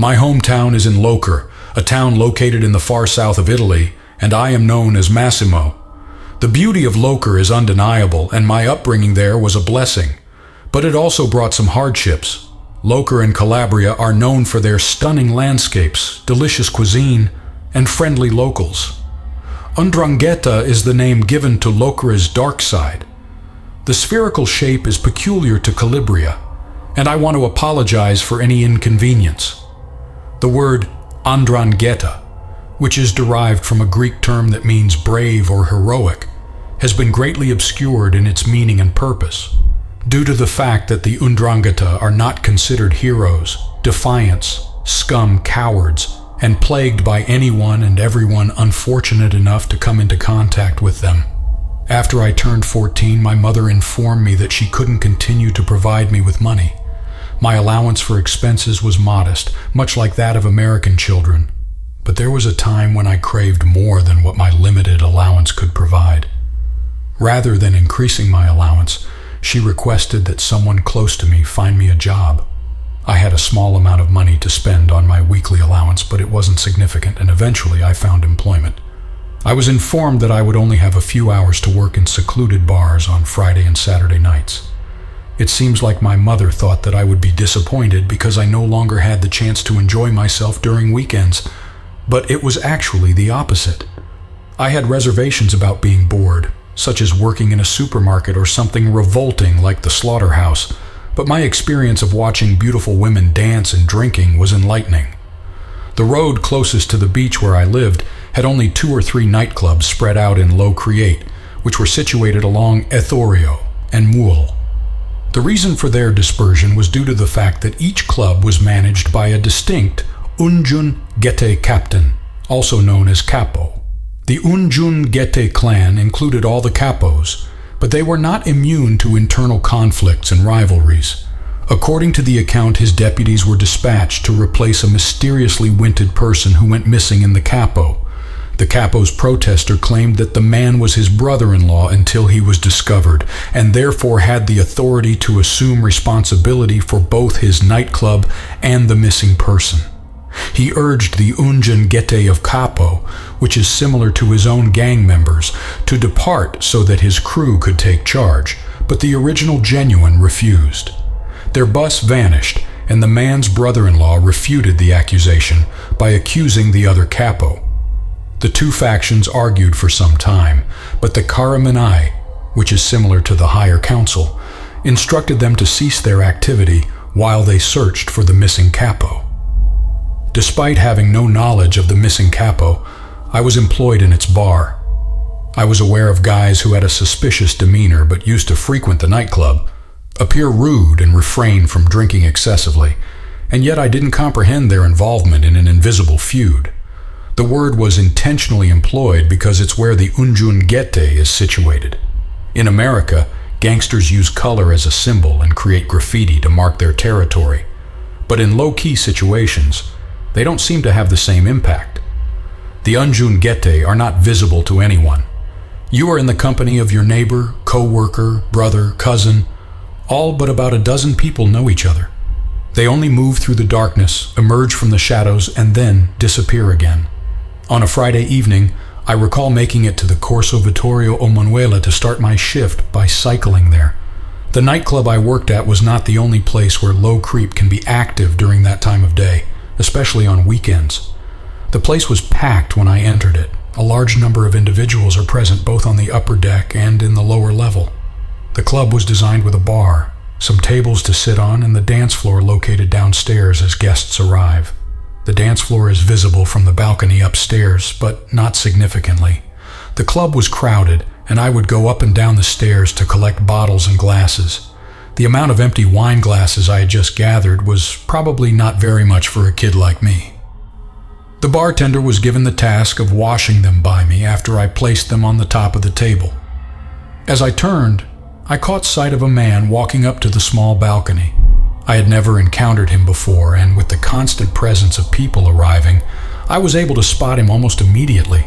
My hometown is in Locar, a town located in the far south of Italy, and I am known as Massimo. The beauty of Locar is undeniable, and my upbringing there was a blessing. But it also brought some hardships. Locar and Calabria are known for their stunning landscapes, delicious cuisine, and friendly locals. 'Ndrangheta is the name given to Locar's dark side. The spherical shape is peculiar to Calabria, and I want to apologize for any inconvenience. The word 'Ndrangheta, which is derived from a Greek term that means brave or heroic, has been greatly obscured in its meaning and purpose, due to the fact that the 'Ndrangheta are not considered heroes, defiants, scum cowards, and plagued by anyone and everyone unfortunate enough to come into contact with them. After I turned 14, my mother informed me that she couldn't continue to provide me with money. My allowance for expenses was modest, much like that of American children, but there was a time when I craved more than what my limited allowance could provide. Rather than increasing my allowance, she requested that someone close to me find me a job. I had a small amount of money to spend on my weekly allowance, but it wasn't significant, and eventually I found employment. I was informed that I would only have a few hours to work in secluded bars on Friday and Saturday nights. It seems like my mother thought that I would be disappointed because I no longer had the chance to enjoy myself during weekends, but it was actually the opposite. I had reservations about being bored, such as working in a supermarket or something revolting like the slaughterhouse, but my experience of watching beautiful women dance and drinking was enlightening. The road closest to the beach where I lived had only 2 or 3 nightclubs spread out in Low Create, which were situated along Ethorio and Moule. The reason for their dispersion was due to the fact that each club was managed by a distinct N'Djamena captain, also known as capo. The N'Djamena clan included all the capos, but they were not immune to internal conflicts and rivalries. According to the account, his deputies were dispatched to replace a mysteriously winted person who went missing in the capo. The capo's protester claimed that the man was his brother-in-law until he was discovered, and therefore had the authority to assume responsibility for both his nightclub and the missing person. He urged the N'Djamena of Capo, which is similar to his own gang members, to depart so that his crew could take charge, but the original genuine refused. Their bus vanished, and the man's brother-in-law refuted the accusation by accusing the other capo. The two factions argued for some time, but the Karamanai, which is similar to the higher council, instructed them to cease their activity while they searched for the missing capo. Despite having no knowledge of the missing capo, I was employed in its bar. I was aware of guys who had a suspicious demeanor but used to frequent the nightclub, appear rude and refrain from drinking excessively, and yet I didn't comprehend their involvement in an invisible feud. The word was intentionally employed because it's where the N'Djamena is situated. In America, gangsters use color as a symbol and create graffiti to mark their territory. But in low-key situations, they don't seem to have the same impact. The N'Djamena are not visible to anyone. You are in the company of your neighbor, co-worker, brother, cousin. All but about a dozen people know each other. They only move through the darkness, emerge from the shadows, and then disappear again. On a Friday evening, I recall making it to the Corso Vittorio Emanuele to start my shift by cycling there. The nightclub I worked at was not the only place where low creep can be active during that time of day, especially on weekends. The place was packed when I entered it. A large number of individuals are present both on the upper deck and in the lower level. The club was designed with a bar, some tables to sit on, and the dance floor located downstairs as guests arrive. The dance floor is visible from the balcony upstairs, but not significantly. The club was crowded, and I would go up and down the stairs to collect bottles and glasses. The amount of empty wine glasses I had just gathered was probably not very much for a kid like me. The bartender was given the task of washing them by me after I placed them on the top of the table. As I turned, I caught sight of a man walking up to the small balcony. I had never encountered him before, and with the constant presence of people arriving, I was able to spot him almost immediately.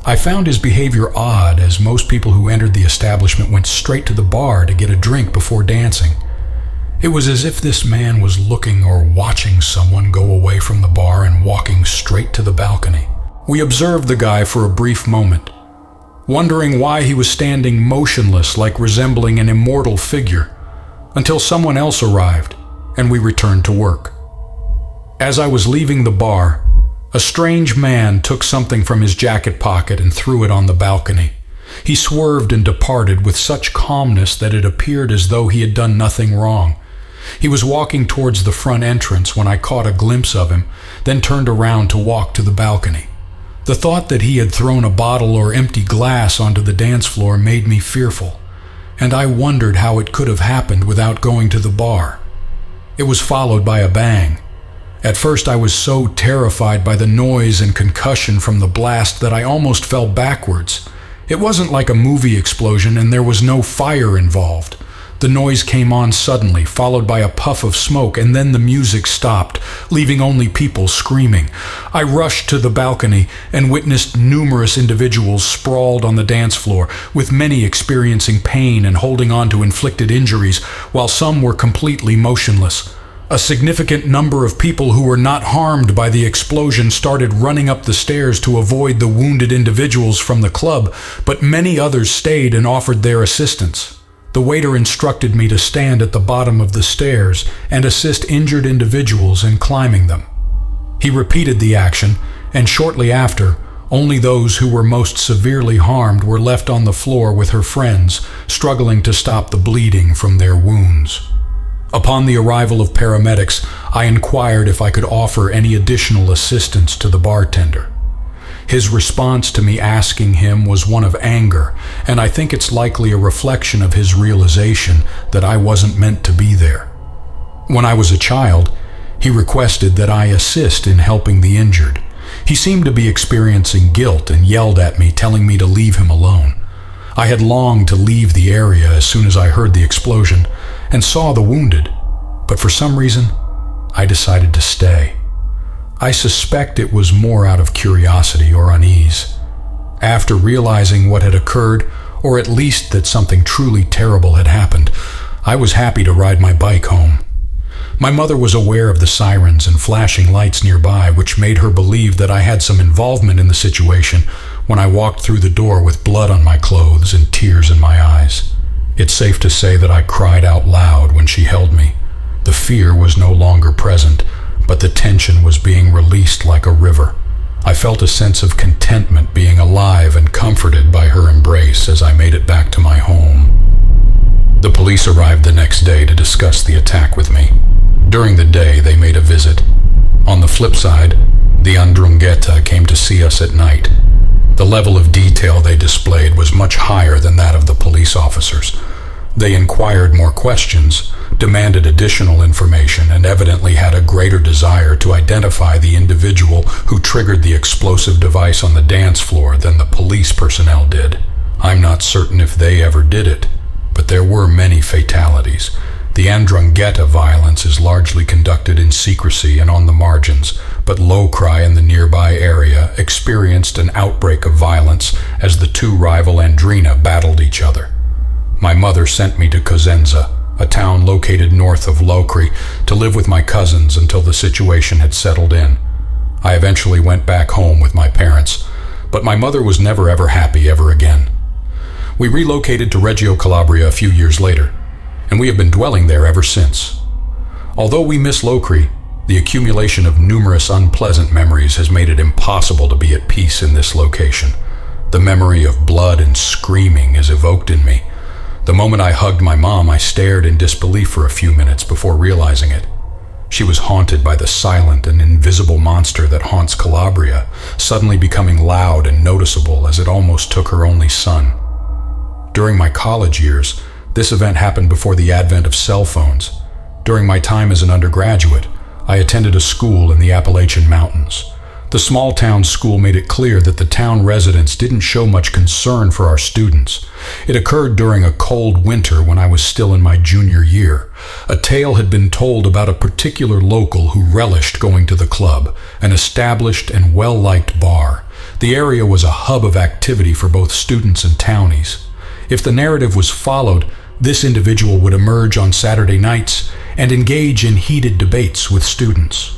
I found his behavior odd, as most people who entered the establishment went straight to the bar to get a drink before dancing. It was as if this man was looking or watching someone go away from the bar and walking straight to the balcony. We observed the guy for a brief moment, wondering why he was standing motionless like resembling an immortal figure, until someone else arrived and we returned to work. As I was leaving the bar, a strange man took something from his jacket pocket and threw it on the balcony. He swerved and departed with such calmness that it appeared as though he had done nothing wrong. He was walking towards the front entrance when I caught a glimpse of him, then turned around to walk to the balcony. The thought that he had thrown a bottle or empty glass onto the dance floor made me fearful, and I wondered how it could have happened without going to the bar. It was followed by a bang. At first I was so terrified by the noise and concussion from the blast that I almost fell backwards. It wasn't like a movie explosion, and there was no fire involved. The noise came on suddenly, followed by a puff of smoke, and then the music stopped, leaving only people screaming. I rushed to the balcony and witnessed numerous individuals sprawled on the dance floor, with many experiencing pain and holding on to inflicted injuries, while some were completely motionless. A significant number of people who were not harmed by the explosion started running up the stairs to avoid the wounded individuals from the club, but many others stayed and offered their assistance. The waiter instructed me to stand at the bottom of the stairs and assist injured individuals in climbing them. He repeated the action, and shortly after, only those who were most severely harmed were left on the floor with her friends, struggling to stop the bleeding from their wounds. Upon the arrival of paramedics, I inquired if I could offer any additional assistance to the bartender. His response to me asking him was one of anger, and I think it's likely a reflection of his realization that I wasn't meant to be there. When I was a child, he requested that I assist in helping the injured. He seemed to be experiencing guilt and yelled at me, telling me to leave him alone. I had longed to leave the area as soon as I heard the explosion and saw the wounded, but for some reason, I decided to stay. I suspect it was more out of curiosity or unease. After realizing what had occurred, or at least that something truly terrible had happened, I was happy to ride my bike home. My mother was aware of the sirens and flashing lights nearby, which made her believe that I had some involvement in the situation when I walked through the door with blood on my clothes and tears in my eyes. It's safe to say that I cried out loud when she held me. The fear was no longer present, but the tension was being released like a river. I felt a sense of contentment being alive and comforted by her embrace as I made it back to my home. The police arrived the next day to discuss the attack with me. During the day, they made a visit. On the flip side, the 'Ndrangheta came to see us at night. The level of detail they displayed was much higher than that of the police officers. They inquired more questions, demanded additional information, and evidently had a greater desire to identify the individual who triggered the explosive device on the dance floor than the police personnel did. I'm not certain if they ever did it, but there were many fatalities. The 'Ndrangheta violence is largely conducted in secrecy and on the margins, but Lokry in the nearby area experienced an outbreak of violence as the two rival Andrina battled each other. My mother sent me to Cosenza, a town located north of Lokry, to live with my cousins until the situation had settled in. I eventually went back home with my parents, but my mother was never ever happy ever again. We relocated to Reggio Calabria a few years later, and we have been dwelling there ever since. Although we miss Lokry, the accumulation of numerous unpleasant memories has made it impossible to be at peace in this location. The memory of blood and screaming is evoked in me. The moment I hugged my mom, I stared in disbelief for a few minutes before realizing it. She was haunted by the silent and invisible monster that haunts Calabria, suddenly becoming loud and noticeable as it almost took her only son. During my college years, this event happened before the advent of cell phones. During my time as an undergraduate, I attended a school in the Appalachian Mountains. The small town school made it clear that the town residents didn't show much concern for our students. It occurred during a cold winter when I was still in my junior year. A tale had been told about a particular local who relished going to the club, an established and well-liked bar. The area was a hub of activity for both students and townies. If the narrative was followed, this individual would emerge on Saturday nights and engage in heated debates with students.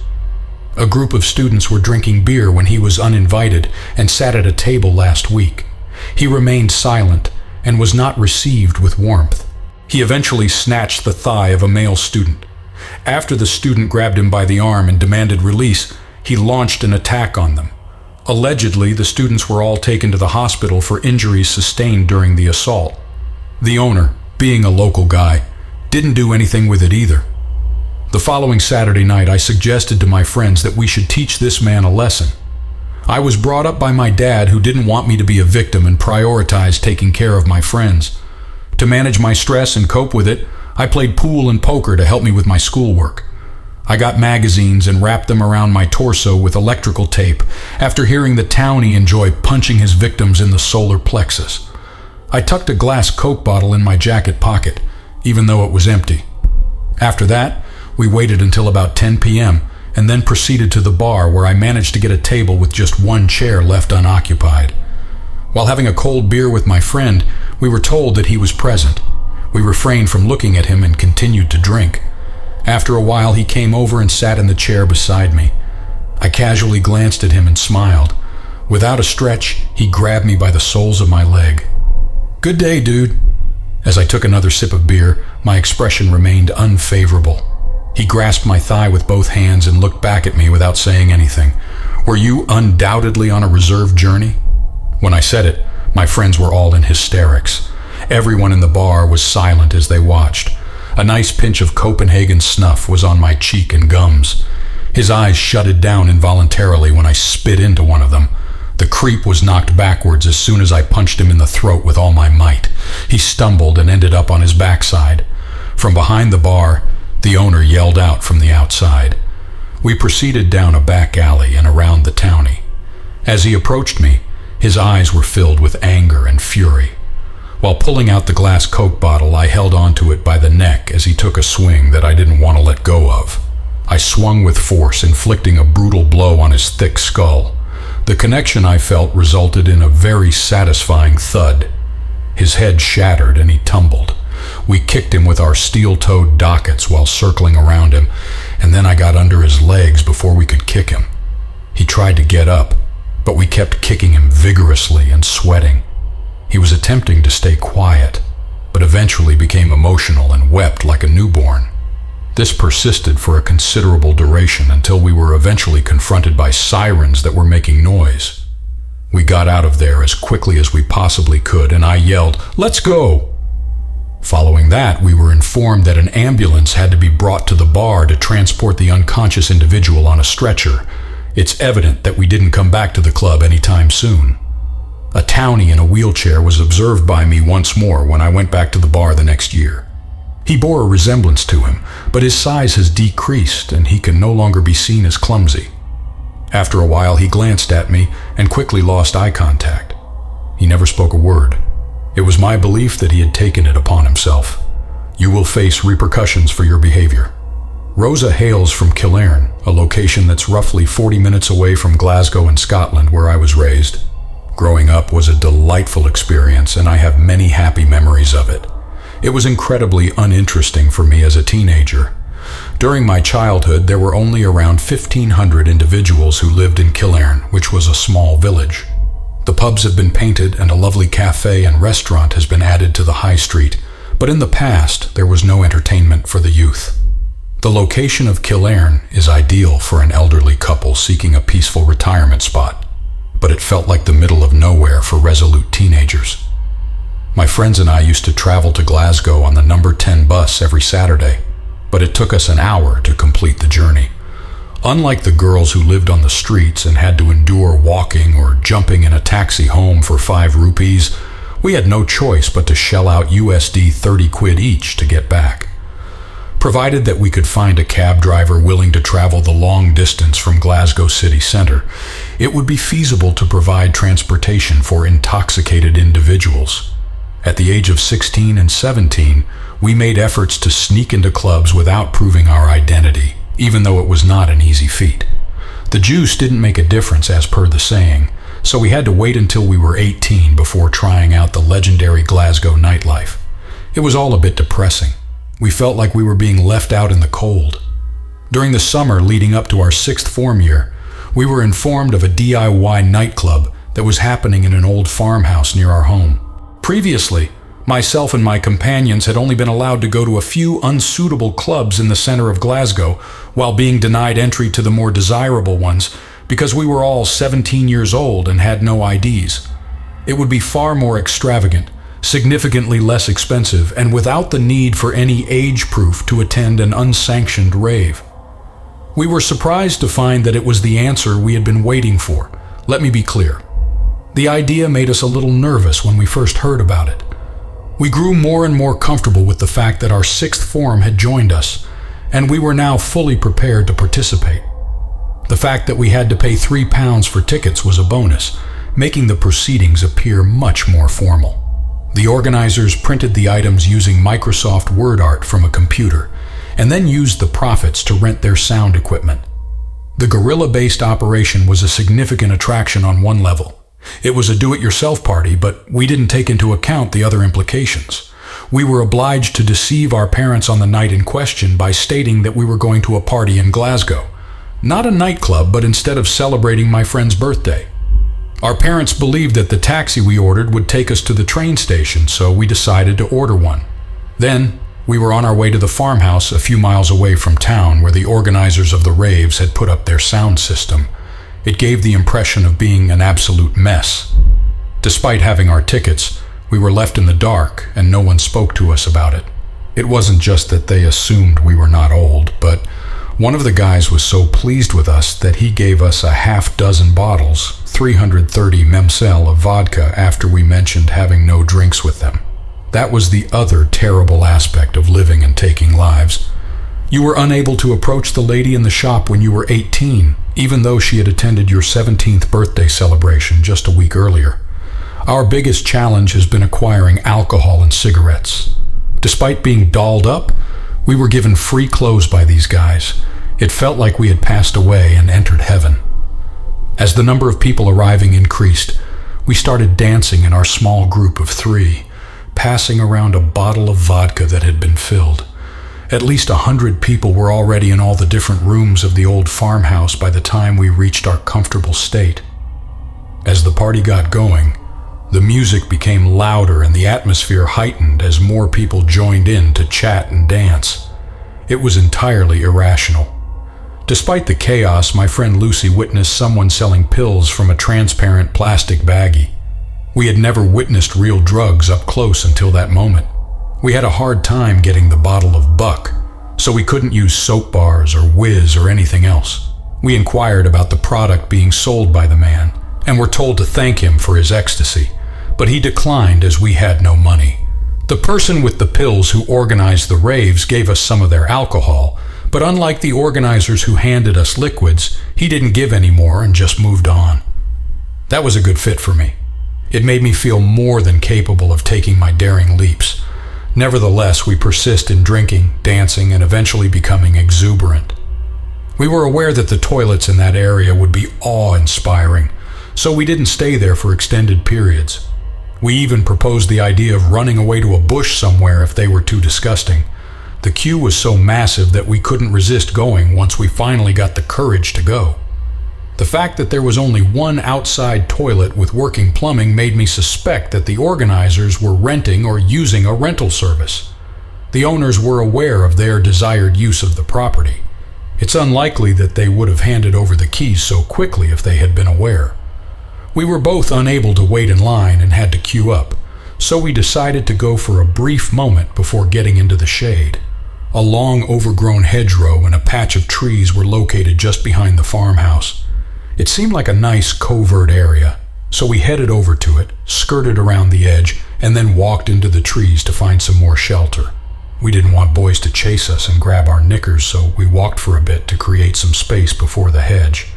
A group of students were drinking beer when he was uninvited and sat at a table last week. He remained silent and was not received with warmth. He eventually snatched the thigh of a male student. After the student grabbed him by the arm and demanded release, he launched an attack on them. Allegedly, the students were all taken to the hospital for injuries sustained during the assault. The owner, being a local guy, didn't do anything with it either. The following Saturday night, I suggested to my friends that we should teach this man a lesson. I was brought up by my dad, who didn't want me to be a victim and prioritized taking care of my friends. To manage my stress and cope with it, I played pool and poker to help me with my schoolwork. I got magazines and wrapped them around my torso with electrical tape after hearing the townie enjoy punching his victims in the solar plexus. I tucked a glass Coke bottle in my jacket pocket, even though it was empty. After that, we waited until about 10 p.m. and then proceeded to the bar, where I managed to get a table with just one chair left unoccupied. While having a cold beer with my friend, we were told that he was present. We refrained from looking at him and continued to drink. After a while, he came over and sat in the chair beside me. I casually glanced at him and smiled. Without a stretch, he grabbed me by the soles of my leg. "Good day, dude." As I took another sip of beer, my expression remained unfavorable. He grasped my thigh with both hands and looked back at me without saying anything. "Were you undoubtedly on a reserve journey?" When I said it, my friends were all in hysterics. Everyone in the bar was silent as they watched. A nice pinch of Copenhagen snuff was on my cheek and gums. His eyes shutted down involuntarily when I spit into one of them. The creep was knocked backwards as soon as I punched him in the throat with all my might. He stumbled and ended up on his backside. From behind the bar, the owner yelled out from the outside. We proceeded down a back alley and around the townie. As he approached me, his eyes were filled with anger and fury. While pulling out the glass Coke bottle, I held onto it by the neck as he took a swing that I didn't want to let go of. I swung with force, inflicting a brutal blow on his thick skull. The connection I felt resulted in a very satisfying thud. His head shattered and he tumbled. We kicked him with our steel-toed dockets while circling around him, and then I got under his legs before we could kick him. He tried to get up, but we kept kicking him vigorously and sweating. He was attempting to stay quiet, but eventually became emotional and wept like a newborn. This persisted for a considerable duration until we were eventually confronted by sirens that were making noise. We got out of there as quickly as we possibly could, and I yelled, "Let's go!" Following that, we were informed that an ambulance had to be brought to the bar to transport the unconscious individual on a stretcher. It's evident that we didn't come back to the club anytime soon. A townie in a wheelchair was observed by me once more when I went back to the bar the next year. He bore a resemblance to him, but his size has decreased and he can no longer be seen as clumsy. After a while, he glanced at me and quickly lost eye contact. He never spoke a word. It was my belief that he had taken it upon himself. You will face repercussions for your behavior. Rosa hails from Killearn, a location that's roughly 40 minutes away from Glasgow in Scotland, where I was raised. Growing up was a delightful experience, and I have many happy memories of it. It was incredibly uninteresting for me as a teenager. During my childhood, there were only around 1,500 individuals who lived in Killearn, which was a small village. The pubs have been painted and a lovely cafe and restaurant has been added to the high street, but in the past, there was no entertainment for the youth. The location of Killearn is ideal for an elderly couple seeking a peaceful retirement spot, but it felt like the middle of nowhere for resolute teenagers. My friends and I used to travel to Glasgow on the number 10 bus every Saturday, but it took us an hour to complete the journey. Unlike the girls who lived on the streets and had to endure walking or jumping in a taxi home for 5 rupees, we had no choice but to shell out USD 30 quid each to get back. Provided that we could find a cab driver willing to travel the long distance from Glasgow city centre, it would be feasible to provide transportation for intoxicated individuals. At the age of 16 and 17, we made efforts to sneak into clubs without proving our identity, even though it was not an easy feat. The juice didn't make a difference as per the saying, so we had to wait until we were 18 before trying out the legendary Glasgow nightlife. It was all a bit depressing. We felt like we were being left out in the cold. During the summer leading up to our 6th form year, we were informed of a DIY nightclub that was happening in an old farmhouse near our home. Previously, myself and my companions had only been allowed to go to a few unsuitable clubs in the center of Glasgow, while being denied entry to the more desirable ones because we were all 17 years old and had no IDs. It would be far more extravagant, significantly less expensive, and without the need for any age proof to attend an unsanctioned rave. We were surprised to find that it was the answer we had been waiting for. Let me be clear. The idea made us a little nervous when we first heard about it. We grew more and more comfortable with the fact that our 6th form had joined us, and we were now fully prepared to participate. The fact that we had to pay £3 for tickets was a bonus, making the proceedings appear much more formal. The organizers printed the items using Microsoft Word art from a computer, and then used the profits to rent their sound equipment. The guerrilla-based operation was a significant attraction on one level. It was a do-it-yourself party, but we didn't take into account the other implications. We were obliged to deceive our parents on the night in question by stating that we were going to a party in Glasgow. Not a nightclub, but instead of celebrating my friend's birthday. Our parents believed that the taxi we ordered would take us to the train station, so we decided to order one. Then, we were on our way to the farmhouse a few miles away from town where the organizers of the raves had put up their sound system. It gave the impression of being an absolute mess. Despite having our tickets, we were left in the dark and no one spoke to us about it. It wasn't just that they assumed we were not old, but one of the guys was so pleased with us that he gave us a half-dozen bottles, 330 memsel of vodka after we mentioned having no drinks with them. That was the other terrible aspect of living and taking lives. You were unable to approach the lady in the shop when you were 18, even though she had attended your 17th birthday celebration just a week earlier. Our biggest challenge has been acquiring alcohol and cigarettes. Despite being dolled up, we were given free clothes by these guys. It felt like we had passed away and entered heaven. As the number of people arriving increased, we started dancing in our small group of 3, passing around a bottle of vodka that had been filled. At least 100 people were already in all the different rooms of the old farmhouse by the time we reached our comfortable state. As the party got going, the music became louder and the atmosphere heightened as more people joined in to chat and dance. It was entirely irrational. Despite the chaos, my friend Lucy witnessed someone selling pills from a transparent plastic baggie. We had never witnessed real drugs up close until that moment. We had a hard time getting the bottle of Buck, so we couldn't use soap bars or Whiz or anything else. We inquired about the product being sold by the man, and were told to thank him for his ecstasy, but he declined as we had no money. The person with the pills who organized the raves gave us some of their alcohol, but unlike the organizers who handed us liquids, he didn't give any more and just moved on. That was a good fit for me. It made me feel more than capable of taking my daring leaps. Nevertheless, we persist in drinking, dancing, and eventually becoming exuberant. We were aware that the toilets in that area would be awe-inspiring, so we didn't stay there for extended periods. We even proposed the idea of running away to a bush somewhere if they were too disgusting. The queue was so massive that we couldn't resist going once we finally got the courage to go. The fact that there was only one outside toilet with working plumbing made me suspect that the organizers were renting or using a rental service. The owners were aware of their desired use of the property. It's unlikely that they would have handed over the keys so quickly if they had been aware. We were both unable to wait in line and had to queue up, so we decided to go for a brief moment before getting into the shade. A long overgrown hedgerow and a patch of trees were located just behind the farmhouse. It seemed like a nice covert area, so we headed over to it, skirted around the edge, and then walked into the trees to find some more shelter. We didn't want boys to chase us and grab our knickers, so we walked for a bit to create some space before the hedge.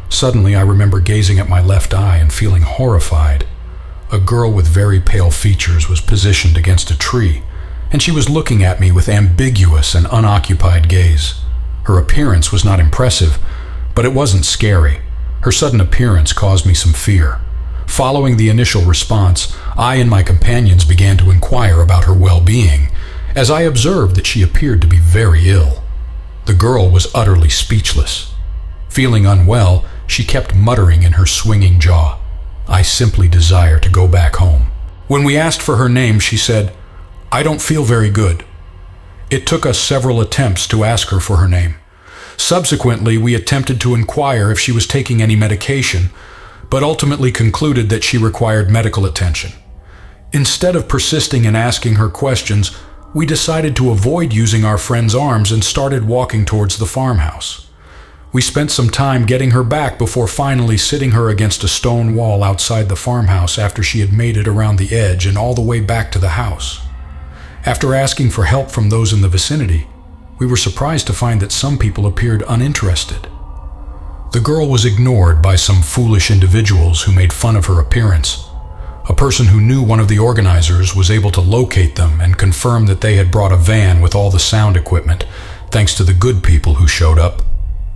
Suddenly, I remember gazing at my left eye and feeling horrified. A girl with very pale features was positioned against a tree, and she was looking at me with ambiguous and unoccupied gaze. Her appearance was not impressive, but it wasn't scary. Her sudden appearance caused me some fear. Following the initial response, I and my companions began to inquire about her well-being, as I observed that she appeared to be very ill. The girl was utterly speechless. Feeling unwell, she kept muttering in her swinging jaw, "I simply desire to go back home." When we asked for her name, she said, "I don't feel very good." It took us several attempts to ask her for her name. Subsequently, we attempted to inquire if she was taking any medication, but ultimately concluded that she required medical attention. Instead of persisting in asking her questions, we decided to avoid using our friend's arms and started walking towards the farmhouse. We spent some time getting her back before finally sitting her against a stone wall outside the farmhouse after she had made it around the edge and all the way back to the house. After asking for help from those in the vicinity, we were surprised to find that some people appeared uninterested. The girl was ignored by some foolish individuals who made fun of her appearance. A person who knew one of the organizers was able to locate them and confirm that they had brought a van with all the sound equipment, thanks to the good people who showed up.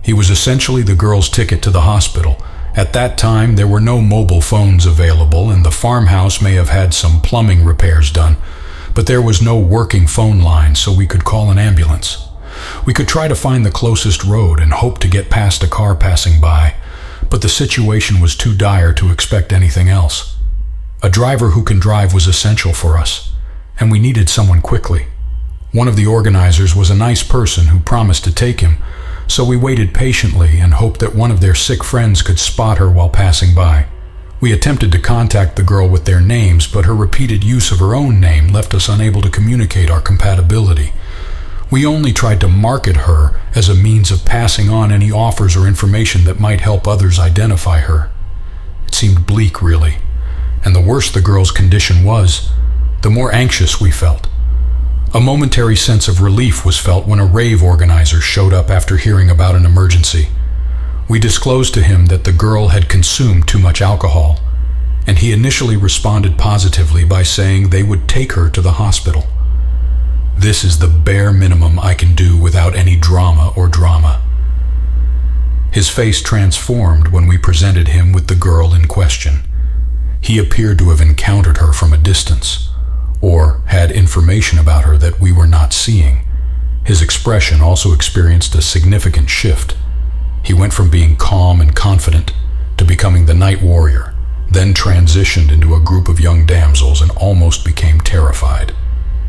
He was essentially the girl's ticket to the hospital. At that time, there were no mobile phones available, and the farmhouse may have had some plumbing repairs done, but there was no working phone line, so we could call an ambulance. We could try to find the closest road and hope to get past a car passing by, but the situation was too dire to expect anything else. A driver who can drive was essential for us, and we needed someone quickly. One of the organizers was a nice person who promised to take him, so we waited patiently and hoped that one of their sick friends could spot her while passing by. We attempted to contact the girl with their names, but her repeated use of her own name left us unable to communicate our compatibility. We only tried to market her as a means of passing on any offers or information that might help others identify her. It seemed bleak, really, and the worse the girl's condition was, the more anxious we felt. A momentary sense of relief was felt when a rave organizer showed up after hearing about an emergency. We disclosed to him that the girl had consumed too much alcohol, and he initially responded positively by saying they would take her to the hospital. This is the bare minimum I can do without any drama. His face transformed when we presented him with the girl in question. He appeared to have encountered her from a distance, or had information about her that we were not seeing. His expression also experienced a significant shift. He went from being calm and confident to becoming the night warrior, then transitioned into a group of young damsels and almost became terrified.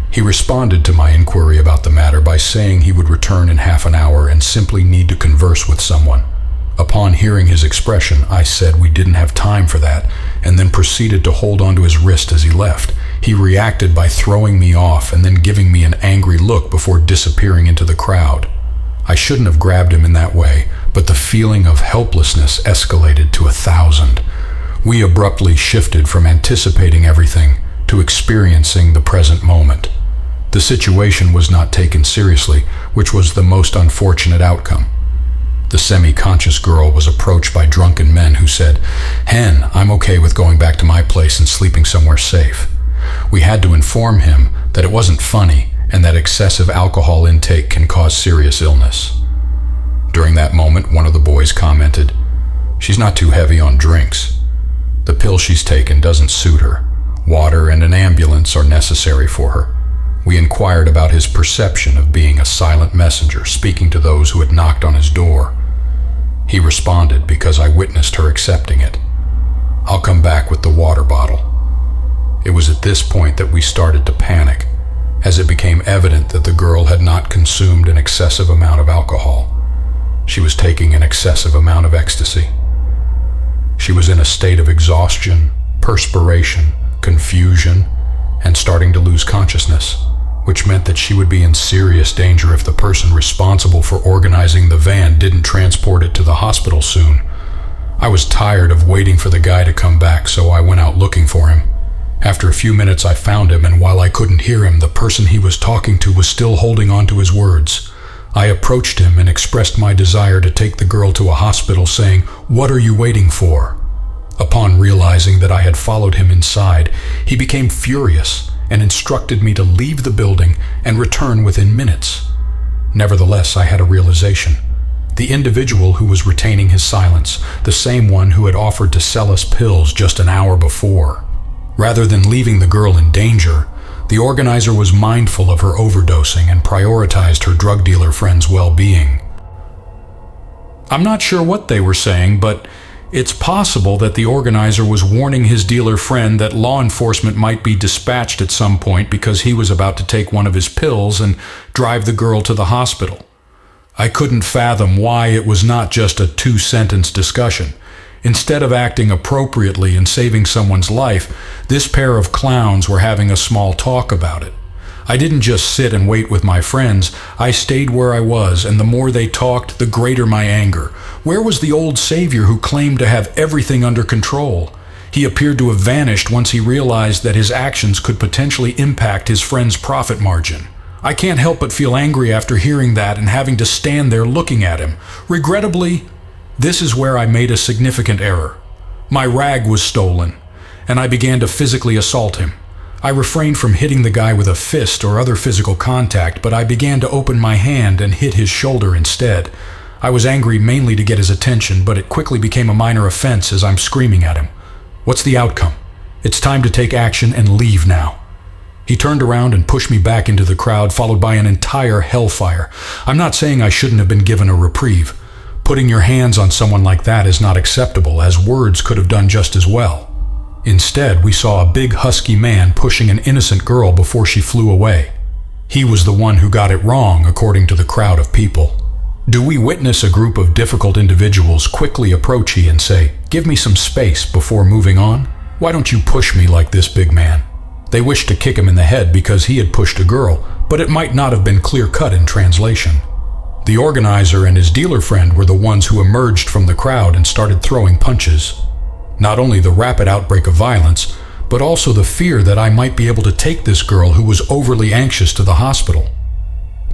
He responded to my inquiry about the matter by saying he would return in half an hour and simply need to converse with someone. Upon hearing his expression, I said we didn't have time for that, and then proceeded to hold onto his wrist as he left. He reacted by throwing me off and then giving me an angry look before disappearing into the crowd. I shouldn't have grabbed him in that way, but the feeling of helplessness escalated to 1,000. We abruptly shifted from anticipating everything to experiencing the present moment. The situation was not taken seriously, which was the most unfortunate outcome. The semi-conscious girl was approached by drunken men who said, "Hen, I'm okay with going back to my place and sleeping somewhere safe." We had to inform him that it wasn't funny and that excessive alcohol intake can cause serious illness. During that moment, one of the boys commented, "She's not too heavy on drinks. The pill she's taken doesn't suit her. Water and an ambulance are necessary for her." We inquired about his perception of being a silent messenger speaking to those who had knocked on his door. He responded because I witnessed her accepting it. "I'll come back with the water bottle." It was at this point that we started to panic, as it became evident that the girl had not consumed an excessive amount of alcohol. She was taking an excessive amount of ecstasy. She was in a state of exhaustion, perspiration, confusion, and starting to lose consciousness, which meant that she would be in serious danger if the person responsible for organizing the van didn't transport it to the hospital soon. I was tired of waiting for the guy to come back, so I went out looking for him. After a few minutes I found him, and while I couldn't hear him, the person he was talking to was still holding on to his words. I approached him and expressed my desire to take the girl to a hospital, saying, "What are you waiting for?" Upon realizing that I had followed him inside, he became furious and instructed me to leave the building and return within minutes. Nevertheless, I had a realization. The individual who was retaining his silence, the same one who had offered to sell us pills just an hour before. Rather than leaving the girl in danger, The organizer was mindful of her overdosing and prioritized her drug dealer friend's well-being. I'm not sure what they were saying, but it's possible that the organizer was warning his dealer friend that law enforcement might be dispatched at some point because he was about to take one of his pills and drive the girl to the hospital. I couldn't fathom why it was not just a two-sentence discussion. Instead of acting appropriately and saving someone's life, this pair of clowns were having a small talk about it. I didn't just sit and wait with my friends. I stayed where I was, and the more they talked, the greater my anger. Where was the old savior who claimed to have everything under control? He appeared to have vanished once he realized that his actions could potentially impact his friend's profit margin. I can't help but feel angry after hearing that and having to stand there looking at him. Regrettably, this is where I made a significant error. My rag was stolen, and I began to physically assault him. I refrained from hitting the guy with a fist or other physical contact, but I began to open my hand and hit his shoulder instead. I was angry mainly to get his attention, but it quickly became a minor offense as I'm screaming at him. What's the outcome? It's time to take action and leave now. He turned around and pushed me back into the crowd, followed by an entire hellfire. I'm not saying I shouldn't have been given a reprieve. Putting your hands on someone like that is not acceptable, as words could have done just as well. Instead, we saw a big husky man pushing an innocent girl before she flew away. He was the one who got it wrong, according to the crowd of people. Do we witness a group of difficult individuals quickly approach he and say, "Give me some space," before moving on? Why don't you push me like this, big man? They wished to kick him in the head because he had pushed a girl, but it might not have been clear-cut in translation. The organizer and his dealer friend were the ones who emerged from the crowd and started throwing punches. Not only the rapid outbreak of violence, but also the fear that I might be able to take this girl who was overly anxious to the hospital.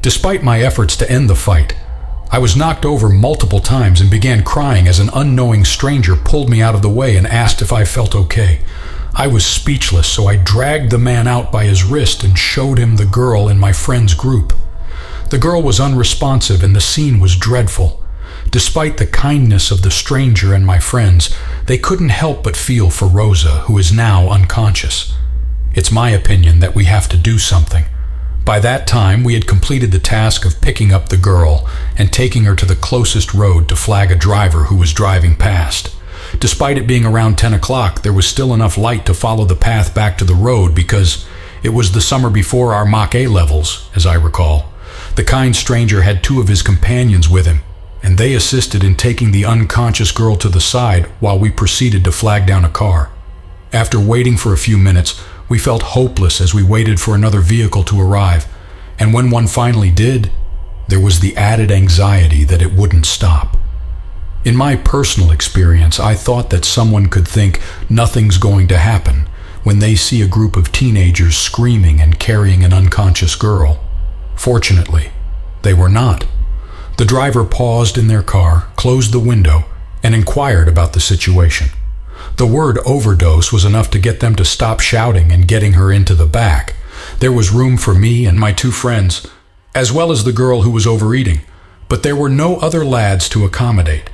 Despite my efforts to end the fight, I was knocked over multiple times and began crying as an unknowing stranger pulled me out of the way and asked if I felt okay. I was speechless, so I dragged the man out by his wrist and showed him the girl in my friend's group. The girl was unresponsive and the scene was dreadful. Despite the kindness of the stranger and my friends, they couldn't help but feel for Rosa, who is now unconscious. It's my opinion that we have to do something. By that time, we had completed the task of picking up the girl and taking her to the closest road to flag a driver who was driving past. Despite it being around 10 o'clock, there was still enough light to follow the path back to the road because it was the summer before our Mach A levels, as I recall. The kind stranger had two of his companions with him, and they assisted in taking the unconscious girl to the side while we proceeded to flag down a car. After waiting for a few minutes, we felt hopeless as we waited for another vehicle to arrive, and when one finally did, there was the added anxiety that it wouldn't stop. In my personal experience, I thought that someone could think nothing's going to happen when they see a group of teenagers screaming and carrying an unconscious girl. Fortunately, they were not. The driver paused in their car, closed the window, and inquired about the situation. The word overdose was enough to get them to stop shouting and getting her into the back. There was room for me and my two friends, as well as the girl who was overeating, but there were no other lads to accommodate.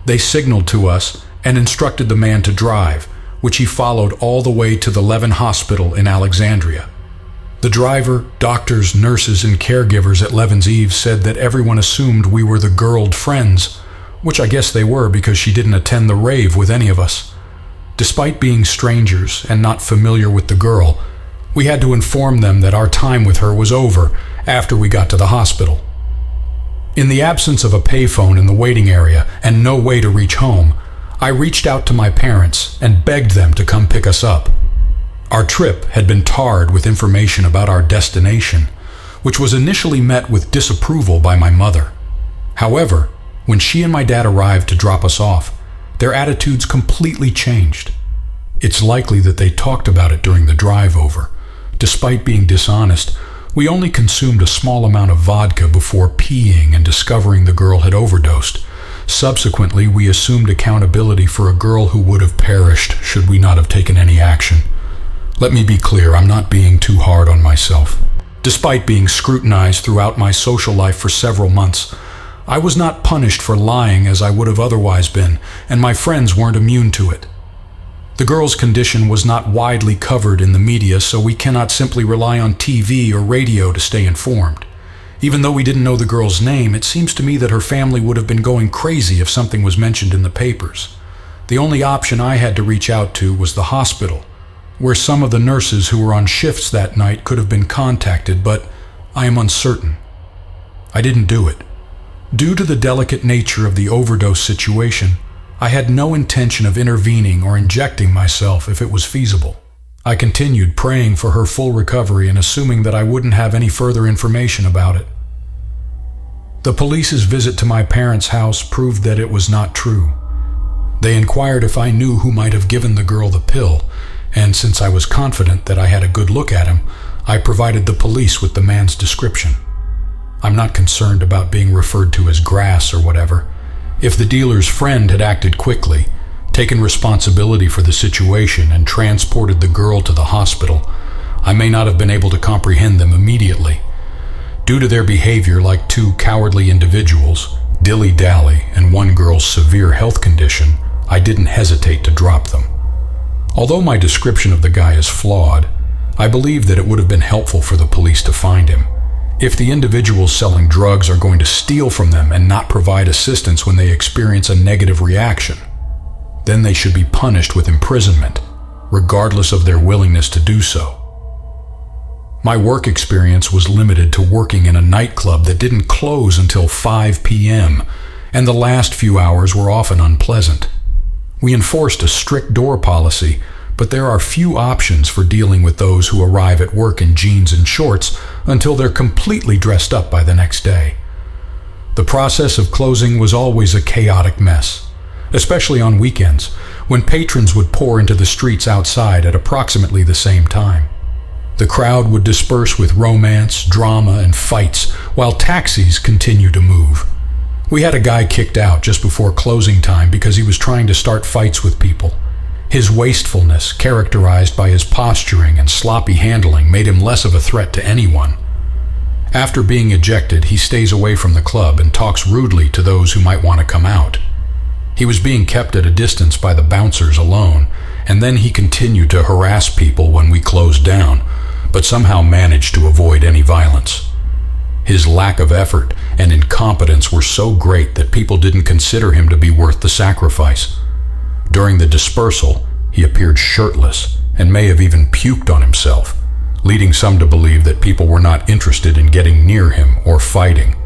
They signaled to us and instructed the man to drive, which he followed all the way to the Levin Hospital in Alexandria. The driver, doctors, nurses, and caregivers at Levin's Eve said that everyone assumed we were the girled friends, which I guess they were because she didn't attend the rave with any of us. Despite being strangers and not familiar with the girl, we had to inform them that our time with her was over after we got to the hospital. In the absence of a payphone in the waiting area and no way to reach home, I reached out to my parents and begged them to come pick us up. Our trip had been tarred with information about our destination, which was initially met with disapproval by my mother. However, when she and my dad arrived to drop us off, their attitudes completely changed. It's likely that they talked about it during the drive over. Despite being dishonest, we only consumed a small amount of vodka before peeing and discovering the girl had overdosed. Subsequently, we assumed accountability for a girl who would have perished should we not have taken any action. Let me be clear, I'm not being too hard on myself. Despite being scrutinized throughout my social life for several months, I was not punished for lying as I would have otherwise been, and my friends weren't immune to it. The girl's condition was not widely covered in the media, so we cannot simply rely on TV or radio to stay informed. Even though we didn't know the girl's name, it seems to me that her family would have been going crazy if something was mentioned in the papers. The only option I had to reach out to was the hospital, where some of the nurses who were on shifts that night could have been contacted, but I am uncertain. I didn't do it. Due to the delicate nature of the overdose situation, I had no intention of intervening or injecting myself if it was feasible. I continued praying for her full recovery and assuming that I wouldn't have any further information about it. The police's visit to my parents' house proved that it was not true. They inquired if I knew who might have given the girl the pill, and since I was confident that I had a good look at him, I provided the police with the man's description. I'm not concerned about being referred to as Grass or whatever. If the dealer's friend had acted quickly, taken responsibility for the situation, and transported the girl to the hospital, I may not have been able to comprehend them immediately. Due to their behavior like two cowardly individuals, dilly-dally, and one girl's severe health condition, I didn't hesitate to drop them. Although my description of the guy is flawed, I believe that it would have been helpful for the police to find him. If the individuals selling drugs are going to steal from them and not provide assistance when they experience a negative reaction, then they should be punished with imprisonment, regardless of their willingness to do so. My work experience was limited to working in a nightclub that didn't close until 5 p.m., and the last few hours were often unpleasant. We enforced a strict door policy, but there are few options for dealing with those who arrive at work in jeans and shorts until they're completely dressed up by the next day. The process of closing was always a chaotic mess, especially on weekends, when patrons would pour into the streets outside at approximately the same time. The crowd would disperse with romance, drama, and fights, while taxis continued to move. We had a guy kicked out just before closing time because he was trying to start fights with people. His wastefulness, characterized by his posturing and sloppy handling, made him less of a threat to anyone. After being ejected, he stays away from the club and talks rudely to those who might want to come out. He was being kept at a distance by the bouncers alone, and then he continued to harass people when we closed down, but somehow managed to avoid any violence. His lack of effort and incompetence were so great that people didn't consider him to be worth the sacrifice. During the dispersal, he appeared shirtless and may have even puked on himself, leading some to believe that people were not interested in getting near him or fighting.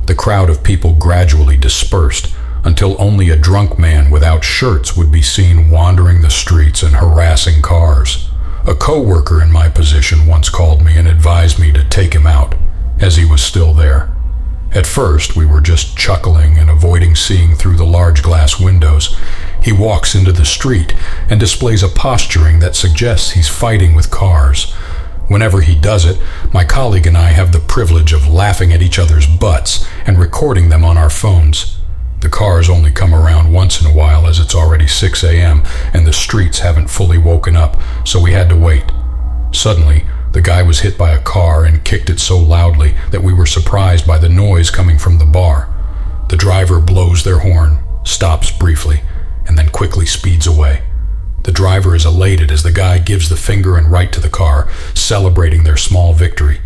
The crowd of people gradually dispersed until only a drunk man without shirts would be seen wandering the streets and harassing cars. A co-worker in my position once called me and advised me to take him out, as he was still there. At first, we were just chuckling and avoiding seeing through the large glass windows. He walks into the street and displays a posturing that suggests he's fighting with cars. Whenever he does it, my colleague and I have the privilege of laughing at each other's butts and recording them on our phones. The cars only come around once in a while as it's already 6 a.m. and the streets haven't fully woken up, so we had to wait. Suddenly, the guy was hit by a car and kicked it so loudly that we were surprised by the noise coming from the bar. The driver blows their horn, stops briefly, and then quickly speeds away. The driver is elated as the guy gives the finger and right to the car, celebrating their small victory.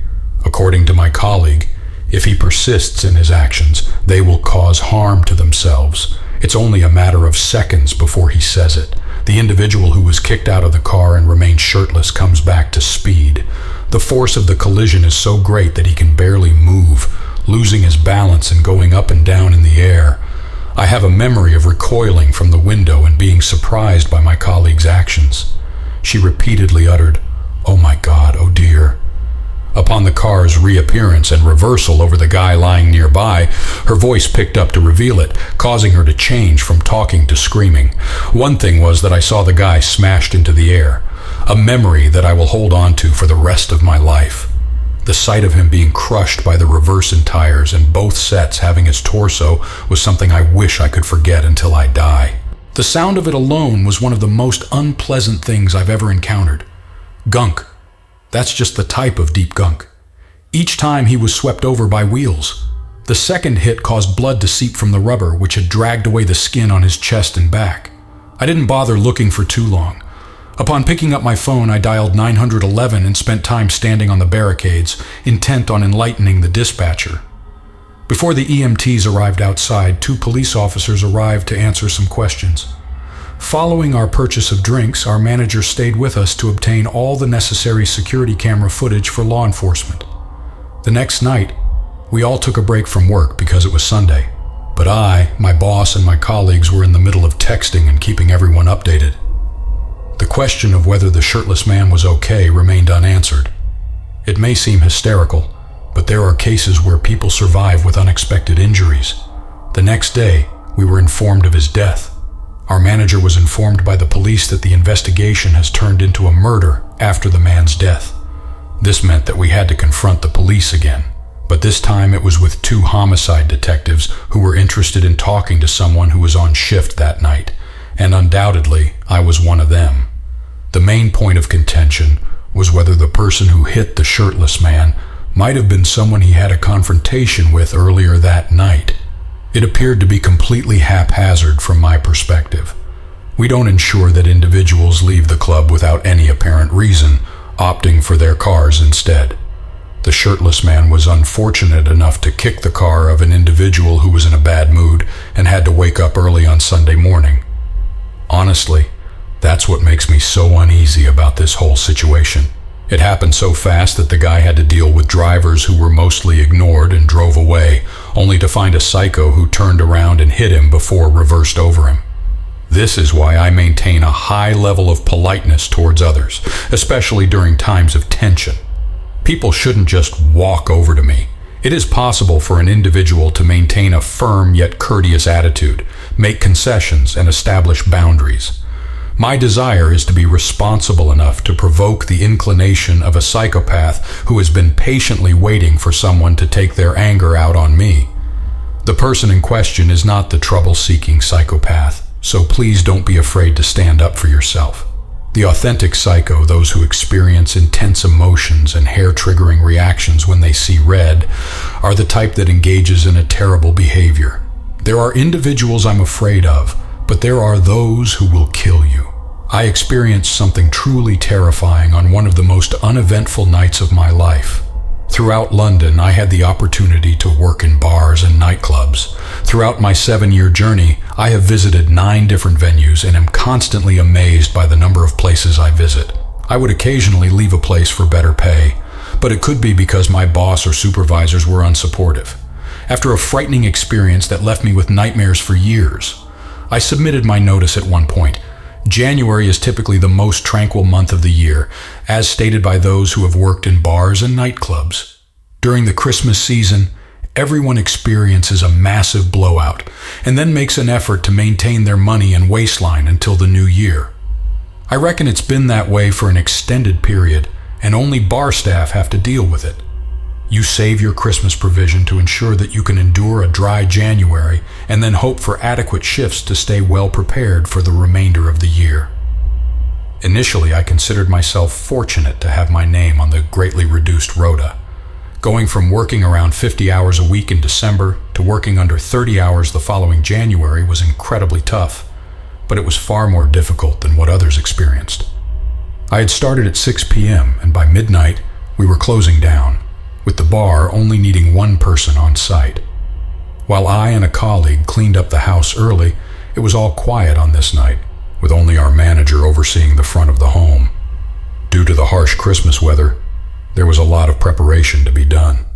According to my colleague, if he persists in his actions, they will cause harm to themselves. It's only a matter of seconds before he says it. The individual who was kicked out of the car and remained shirtless comes back to speed. The force of the collision is so great that he can barely move, losing his balance and going up and down in the air. I have a memory of recoiling from the window and being surprised by my colleague's actions. She repeatedly uttered, "Oh my God, oh dear." Upon the car's reappearance and reversal over the guy lying nearby, her voice picked up to reveal it, causing her to change from talking to screaming. One thing was that I saw the guy smashed into the air, a memory that I will hold on to for the rest of my life. The sight of him being crushed by the reverse in tires and both sets having his torso was something I wish I could forget until I die. The sound of it alone was one of the most unpleasant things I've ever encountered. Gunk. That's just the type of deep gunk. Each time he was swept over by wheels. The second hit caused blood to seep from the rubber, which had dragged away the skin on his chest and back. I didn't bother looking for too long. Upon picking up my phone, I dialed 911 and spent time standing on the barricades, intent on enlightening the dispatcher. Before the EMTs arrived outside, 2 police officers arrived to answer some questions. Following our purchase of drinks, our manager stayed with us to obtain all the necessary security camera footage for law enforcement. The next night, we all took a break from work because it was Sunday, but I, my boss, and my colleagues were in the middle of texting and keeping everyone updated. The question of whether the shirtless man was okay remained unanswered. It may seem hysterical, but there are cases where people survive with unexpected injuries. The next day, we were informed of his death. Our manager was informed by the police that the investigation has turned into a murder after the man's death. This meant that we had to confront the police again, but this time it was with 2 homicide detectives who were interested in talking to someone who was on shift that night, and undoubtedly I was one of them. The main point of contention was whether the person who hit the shirtless man might have been someone he had a confrontation with earlier that night. It appeared to be completely haphazard from my perspective. We don't ensure that individuals leave the club without any apparent reason, opting for their cars instead. The shirtless man was unfortunate enough to kick the car of an individual who was in a bad mood and had to wake up early on Sunday morning. Honestly, that's what makes me so uneasy about this whole situation. It happened so fast that the guy had to deal with drivers who were mostly ignored and drove away, only to find a psycho who turned around and hit him before reversed over him. This is why I maintain a high level of politeness towards others, especially during times of tension. People shouldn't just walk over to me. It is possible for an individual to maintain a firm yet courteous attitude, make concessions, and establish boundaries. My desire is to be responsible enough to provoke the inclination of a psychopath who has been patiently waiting for someone to take their anger out on me. The person in question is not the trouble-seeking psychopath, so please don't be afraid to stand up for yourself. The authentic psycho, those who experience intense emotions and hair-triggering reactions when they see red, are the type that engages in a terrible behavior. There are individuals I'm afraid of, but there are those who will kill you. I experienced something truly terrifying on one of the most uneventful nights of my life. Throughout London, I had the opportunity to work in bars and nightclubs. Throughout my 7-year journey, I have visited 9 different venues and am constantly amazed by the number of places I visit. I would occasionally leave a place for better pay, but it could be because my boss or supervisors were unsupportive. After a frightening experience that left me with nightmares for years, I submitted my notice at one point. January is typically the most tranquil month of the year, as stated by those who have worked in bars and nightclubs. During the Christmas season, everyone experiences a massive blowout, and then makes an effort to maintain their money and waistline until the new year. I reckon it's been that way for an extended period, and only bar staff have to deal with it. You save your Christmas provision to ensure that you can endure a dry January and then hope for adequate shifts to stay well prepared for the remainder of the year. Initially, I considered myself fortunate to have my name on the greatly reduced rota. Going from working around 50 hours a week in December to working under 30 hours the following January was incredibly tough, but it was far more difficult than what others experienced. I had started at 6 p.m. and by midnight, we were closing down, with the bar only needing one person on site. While I and a colleague cleaned up the house early, it was all quiet on this night, with only our manager overseeing the front of the home. Due to the harsh Christmas weather, there was a lot of preparation to be done.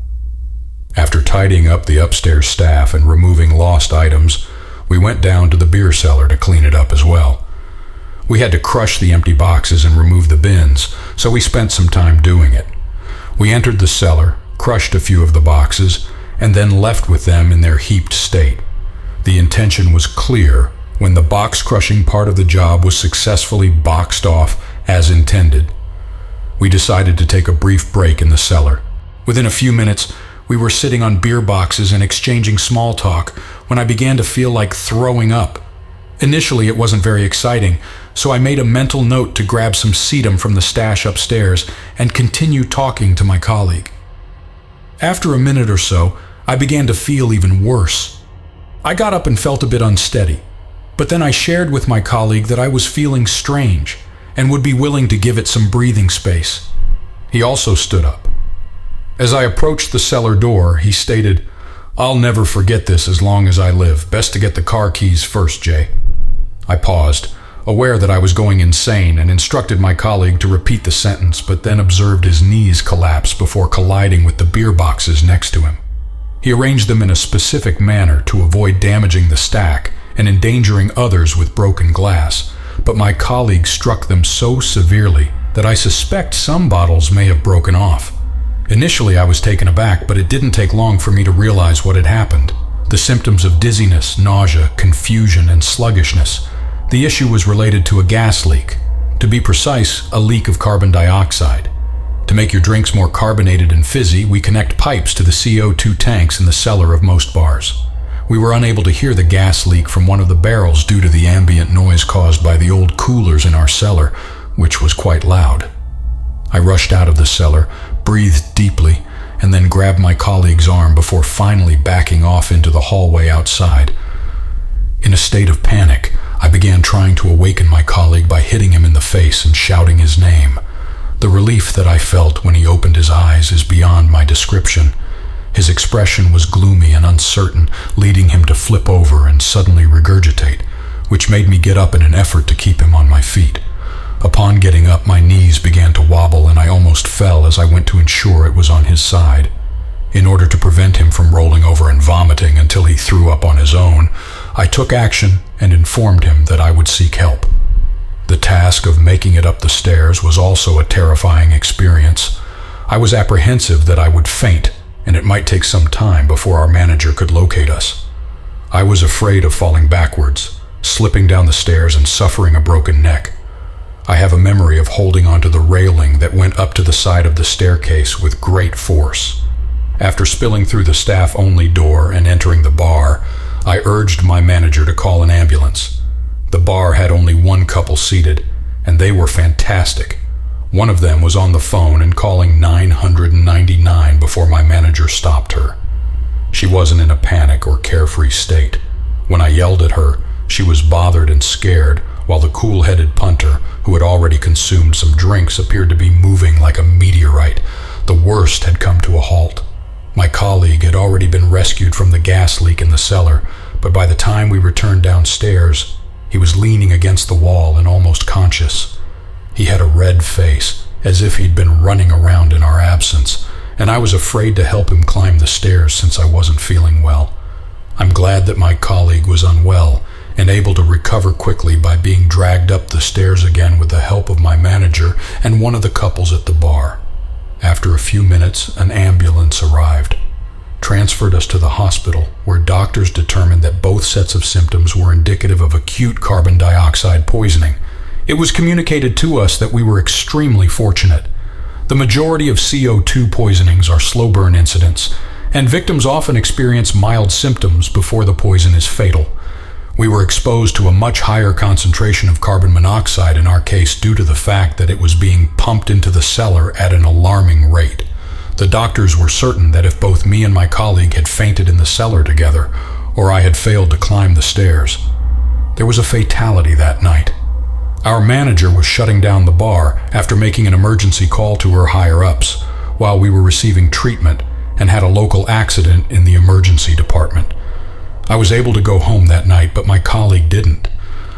After tidying up the upstairs staff and removing lost items, we went down to the beer cellar to clean it up as well. We had to crush the empty boxes and remove the bins, so we spent some time doing it. We entered the cellar, crushed a few of the boxes, and then left with them in their heaped state. The intention was clear when the box-crushing part of the job was successfully boxed off as intended. We decided to take a brief break in the cellar. Within a few minutes, we were sitting on beer boxes and exchanging small talk when I began to feel like throwing up. Initially, it wasn't very exciting, so I made a mental note to grab some sedum from the stash upstairs and continue talking to my colleague. After a minute or so, I began to feel even worse. I got up and felt a bit unsteady, but then I shared with my colleague that I was feeling strange, and would be willing to give it some breathing space. He also stood up. As I approached the cellar door, he stated, "I'll never forget this as long as I live. Best to get the car keys first, Jay." I paused, aware that I was going insane, and instructed my colleague to repeat the sentence, but then observed his knees collapse before colliding with the beer boxes next to him. He arranged them in a specific manner to avoid damaging the stack and endangering others with broken glass, but my colleague struck them so severely that I suspect some bottles may have broken off. Initially, I was taken aback, but it didn't take long for me to realize what had happened. The symptoms of dizziness, nausea, confusion, and sluggishness. The issue was related to a gas leak. To be precise, a leak of carbon dioxide. To make your drinks more carbonated and fizzy, we connect pipes to the CO2 tanks in the cellar of most bars. We were unable to hear the gas leak from one of the barrels due to the ambient noise caused by the old coolers in our cellar, which was quite loud. I rushed out of the cellar, breathed deeply, and then grabbed my colleague's arm before finally backing off into the hallway outside. In a state of panic, I began trying to awaken my colleague by hitting him in the face and shouting his name. The relief that I felt when he opened his eyes is beyond my description. His expression was gloomy and uncertain, leading him to flip over and suddenly regurgitate, which made me get up in an effort to keep him on my feet. Upon getting up, my knees began to wobble and I almost fell as I went to ensure it was on his side. In order to prevent him from rolling over and vomiting until he threw up on his own, I took action and informed him that I would seek help. The task of making it up the stairs was also a terrifying experience. I was apprehensive that I would faint, and it might take some time before our manager could locate us. I was afraid of falling backwards, slipping down the stairs and suffering a broken neck. I have a memory of holding onto the railing that went up to the side of the staircase with great force. After spilling through the staff-only door and entering the bar, I urged my manager to call an ambulance. The bar had only one couple seated, and they were fantastic. One of them was on the phone and calling 999 before my manager stopped her. She wasn't in a panic or carefree state. When I yelled at her, she was bothered and scared, while the cool-headed punter, who had already consumed some drinks, appeared to be moving like a meteorite. The worst had come to a halt. My colleague had already been rescued from the gas leak in the cellar, but by the time we returned downstairs, he was leaning against the wall and almost conscious. He had a red face, as if he'd been running around in our absence, and I was afraid to help him climb the stairs since I wasn't feeling well. I'm glad that my colleague was unwell and able to recover quickly by being dragged up the stairs again with the help of my manager and one of the couples at the bar. After a few minutes, an ambulance arrived, transferred us to the hospital, where doctors determined that both sets of symptoms were indicative of acute carbon dioxide poisoning. It was communicated to us that we were extremely fortunate. The majority of CO2 poisonings are slow burn incidents, and victims often experience mild symptoms before the poison is fatal. We were exposed to a much higher concentration of carbon monoxide in our case due to the fact that it was being pumped into the cellar at an alarming rate. The doctors were certain that if both me and my colleague had fainted in the cellar together, or I had failed to climb the stairs, there was a fatality that night. Our manager was shutting down the bar after making an emergency call to her higher-ups while we were receiving treatment and had a local accident in the emergency department. I was able to go home that night, but my colleague didn't.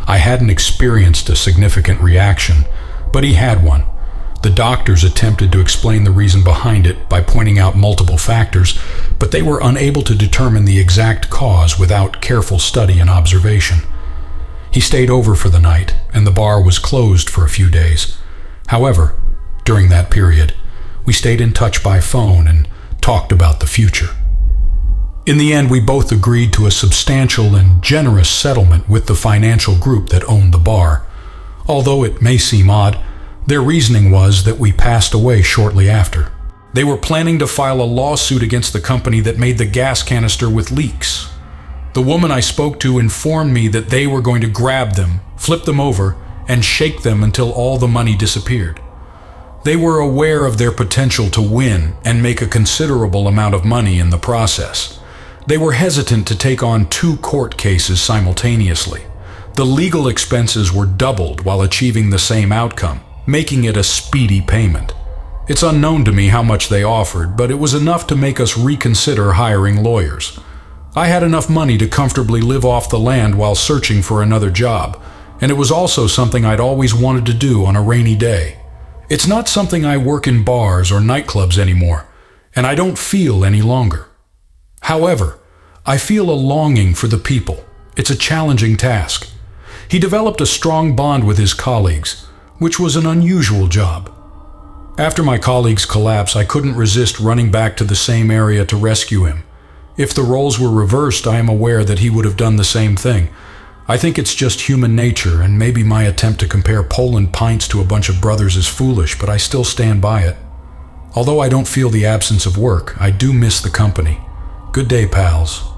I hadn't experienced a significant reaction, but he had one. The doctors attempted to explain the reason behind it by pointing out multiple factors, but they were unable to determine the exact cause without careful study and observation. He stayed over for the night, and the bar was closed for a few days. However, during that period, we stayed in touch by phone and talked about the future. In the end, we both agreed to a substantial and generous settlement with the financial group that owned the bar. Although it may seem odd, their reasoning was that we passed away shortly after. They were planning to file a lawsuit against the company that made the gas canister with leaks. The woman I spoke to informed me that they were going to grab them, flip them over, and shake them until all the money disappeared. They were aware of their potential to win and make a considerable amount of money in the process. They were hesitant to take on 2 court cases simultaneously. The legal expenses were doubled while achieving the same outcome, making it a speedy payment. It's unknown to me how much they offered, but it was enough to make us reconsider hiring lawyers. I had enough money to comfortably live off the land while searching for another job, and it was also something I'd always wanted to do on a rainy day. It's not something I work in bars or nightclubs anymore, and I don't feel any longer. However, I feel a longing for the people. It's a challenging task. He developed a strong bond with his colleagues, which was an unusual job. After my colleague's collapse, I couldn't resist running back to the same area to rescue him. If the roles were reversed, I am aware that he would have done the same thing. I think it's just human nature, and maybe my attempt to compare Poland pints to a bunch of brothers is foolish, but I still stand by it. Although I don't feel the absence of work, I do miss the company. Good day, pals.